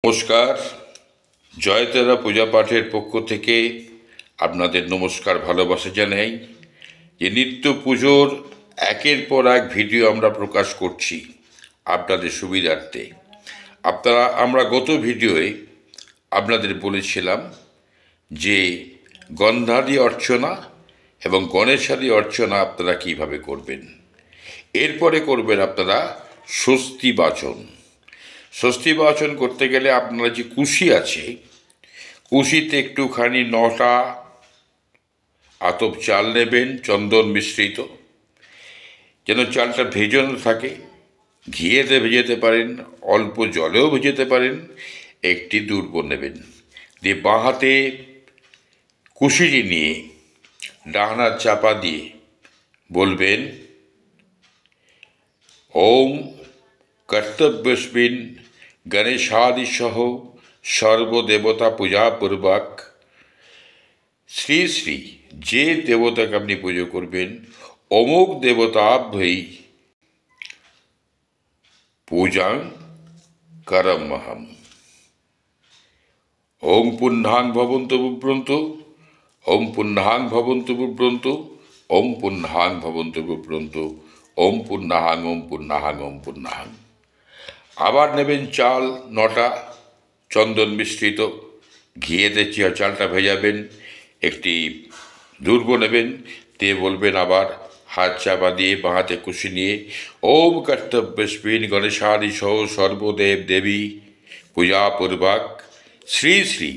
নমস্কার। জয়তারা পূজা পাঠের পক্ষ থেকে আপনাদের নমস্কার, ভালোবাসা জানাই। যে নিত্য পুজোর একের পর এক ভিডিও আমরা প্রকাশ করছি আপনাদের সুবিধার্থে। আমরা গত ভিডিওয়ে আপনাদের বলেছিলাম যে গন্ধাদি অর্চনা এবং গণেশাদি অর্চনা আপনারা কিভাবে করবেন। এরপরে করবেন আপনারা স্বস্তি বাচন। স্বস্তি বাচন করতে গেলে আপনারা যে কুশি আছে, কুশিতে একটুখানি 9টা আতপ চাল নেবেন, চন্দন মিশ্রিত, যেন চালটা ভেজানো থাকে। ঘিয়েতে ভেজাতে পারেন, অল্প জলেও ভেজাতে পারেন। একটি দুর্ব নেবেন, দিয়ে বাঁ হাতে কুশিটি নিয়ে ডান হাত চাপা দিয়ে বলবেন ওম কর্তব্যস্মিন গণেশাদিসহ সর্বদেবতা পূজাপূর্বক শ্রী শ্রী, যে দেবতাকে আপনি পুজো করবেন, অমুক দেবতাভ্যই পূজাং করমহম। ওম পুণ্যাং ভবন্তু বিভ্রন্তু, ওম পুণ্যাং ভবন্তু বিভ্রন্তু, ওম পুণ্যাং ভবন্তু বিভ্রন্তু, ওম পুণ্যাং, ওম পুণ্যাং, ওম পুণ্যাং। আবার নেবেন চাল 9টা, চন্দন মিশ্রিত, ঘিয়েতে চালটা ভেজাবেন। একটি দুর্ব নেবেন, দিয়ে বলবেন আবার হাত চাপা দিয়ে বাঁ হাতে কুশি নিয়ে ওম কর্তব্যস্মিন গণেশাদিসহ সর্বদেব দেবী পূজাপূর্বক শ্রী শ্রী,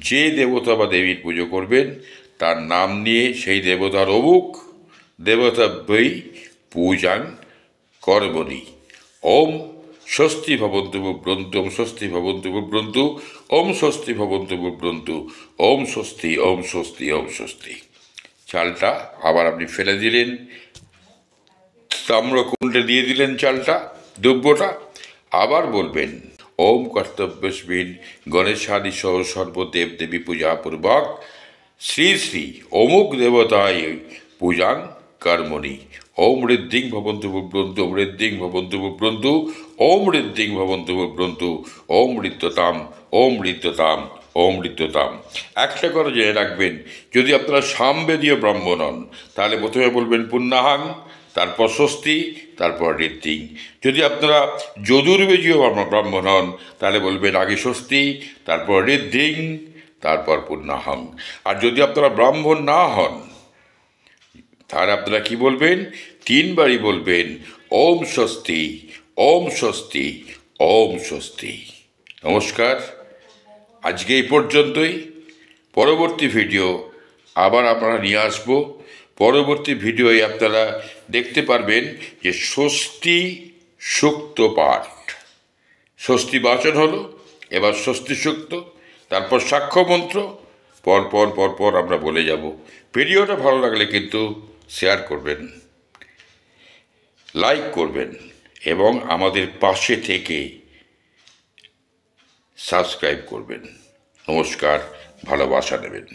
যে দেবতা বা দেবীর পুজো করবেন তার নাম নিয়ে সেই দেবতার অমুক দেবতাভ্যই পূজাং কর্মণি। ওম স্বস্তি ভবন্তু বিভ্রন্তু, ওম স্বস্তি ভবন্তু বিভ্রন্তু, ওম স্বস্তি ভবন্তু বিভ্রন্তু, ওম স্বস্তি, ওম স্বস্তি, ওম স্বস্তি। চালটা আবার আপনি ফেলে দিলেন, তাম্রকুণ্ডে দিয়ে দিলেন চালটা, দ্রব্যটা। আবার বলবেন ওম কর্তব্যস্মিন গণেশাদিসহ সর্বদেব দেবী পূজাপূর্বক শ্রী শ্রী অমুক দেবতায় পূজাং কর্মণি। ওম ঋদ্ধিং ভবন্তু বিভ্রন্তু, ওম ঋদ্ধিং ভবন্তু বিভ্রন্তু, ওম ঋদ্ধিং ভবন্তু বিভ্রন্তু, ওম ঋত্যতাম, ওম ঋত্যতাম, ওম ঋত্যতাম। একটা করে জেনে রাখবেন, যদি আপনারা সামবেদীয় ব্রাহ্মণ হন তাহলে প্রথমে বলবেন পুণ্যাহাং, তারপর স্বস্তি, তারপর ঋদ্ধিং। যদি আপনারা যদুর্বেদীয় ব্রাহ্মণ হন তাহলে বলবেন আগে স্বস্তি, তারপর ঋদ্ধিং, তারপর পুণ্যাহাং। আর যদি আপনারা ব্রাহ্মণ না হন তাহলে আপনারা কি বলবেন? 3 বারই বলবেন ওম স্বস্তি, ওম স্বস্তি, ওম স্বস্তি। নমস্কার, আজকে এই পর্যন্তই। পরবর্তী ভিডিও আবার আপনারা নিয়ে আসবো। পরবর্তী ভিডিওয়ে আপনারা দেখতে পারবেন যে স্বস্তি সূক্ত পাঠ, স্বস্তি বাচন হলো, এবার স্বস্তি সূক্ত, তারপর সাক্ষ্য মন্ত্র, পরপর আমরা বলে যাব। ভিডিওটা ভালো লাগলে কিন্তু শেয়ার করবেন, লাইক করবেন এবং আমাদের পাশে থেকে সাবস্ক্রাইব করবেন। নমস্কার, ভালোবাসা নেবেন।